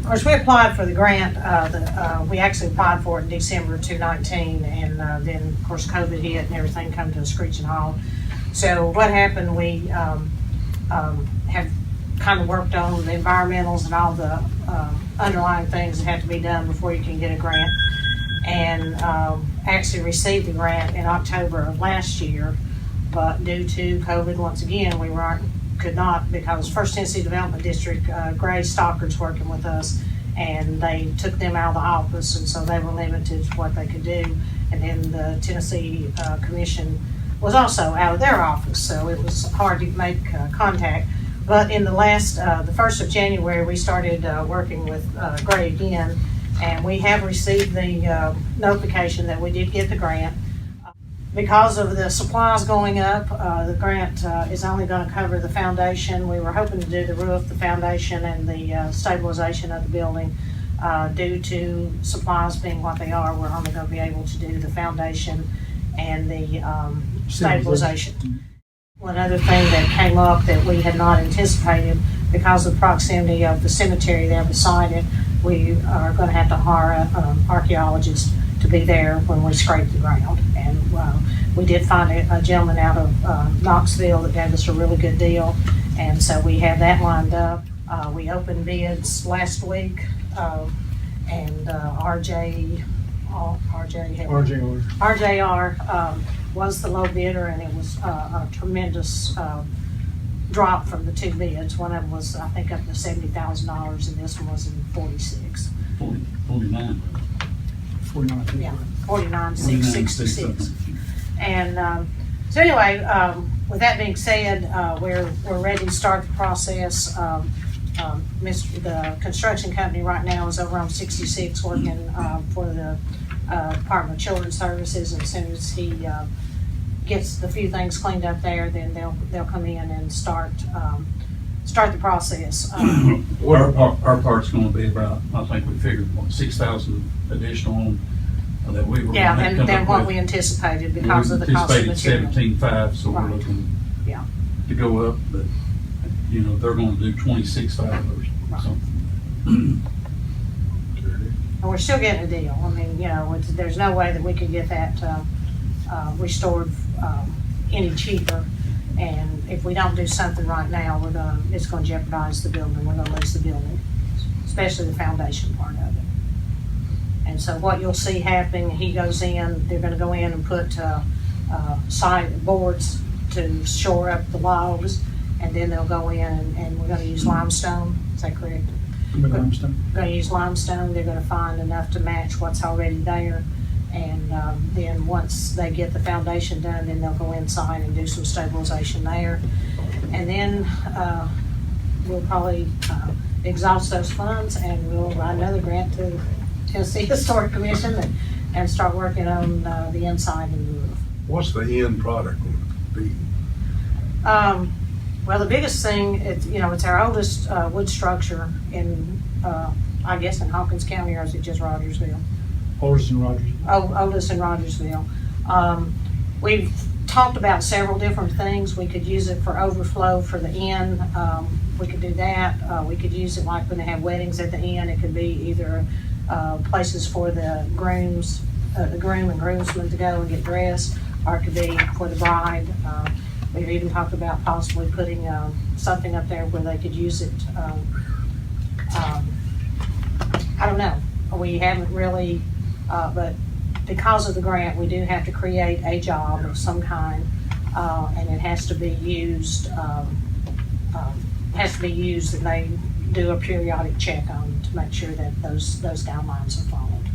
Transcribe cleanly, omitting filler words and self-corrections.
Of course, we applied for the grant. We actually applied for it in December 2019, and then, of course, COVID hit and everything come to a screeching halt. So what happened, we have kind of worked on the environmentals and all the underlying things that have to be done before you can get a grant, and actually received the grant in October of last year, but due to COVID, once again, we could not, because First Tennessee Development District, Gray Stockard's working with us, and they took them out of the office, and so they were limited to what they could do. And then the Tennessee Commission was also out of their office, so it was hard to make contact. But in the 1st of January, we started working with Gray again, and we have received the notification that we did get the grant. Because of the supplies going up, the grant is only going to cover the foundation. We were hoping to do the roof, the foundation, and the stabilization of the building. Due to supplies being what they are, we're only going to be able to do the foundation and the stabilization. One other thing that came up that we had not anticipated, because of the proximity of the cemetery there beside it, we are going to have to hire an archaeologist to be there when we scrape the ground. And we did find a gentleman out of Knoxville that gave us a really good deal, and so we have that lined up. We opened bids last week, and RJR was the low bidder, and it was a tremendous drop from the two bids. One of them was, I think, up to $70,000, and this one was in 49. 49. Yeah, 49,666. And so anyway, with that being said, we're ready to start the process. The construction company right now is over on 66 working for the Department of Children's Services. And as soon as he gets the few things cleaned up there, then they'll come in and start the process. Our part's going to be about, I think we figured, 6,000 additional that we were. Yeah, and then what we anticipated because of the cost of material. 17.5, so Right. we're looking Yeah. to go up, but they're going to do 26.5 or something. And we're still getting a deal. I mean, there's no way that we could get that restored any cheaper. And if we don't do something right now, it's going to jeopardize the building. We're going to lose the building, especially the foundation part of it. And so what you'll see happening, he goes in, they're going to go in and put side boards to shore up the logs, and then they'll go in and we're going to use limestone. Is that correct? Limestone. We're going to use limestone. They're going to find enough to match what's already there. And then once they get the foundation done, then they'll go inside and do some stabilization there. And then we'll probably exhaust those funds, and we'll write another grant to Tennessee Historic Commission and start working on the inside and the roof. What's the end product going to be? Well, the biggest thing, it's our oldest wood structure in, I guess, in Hawkins County, or is it just Rogersville? Oldest in Rogersville. Oldest in Rogersville. We've talked about several different things. We could use it for overflow for the inn. We could do that. We could use it like when they have weddings at the inn. It could be either places for the groom and groomsmen to go and get dressed, or it could be for the bride. We've even talked about possibly putting something up there where they could use it. I don't know. We haven't really, but because of the grant, we do have to create a job of some kind, and it has to be used. And they do a periodic check on to make sure that those guidelines are followed.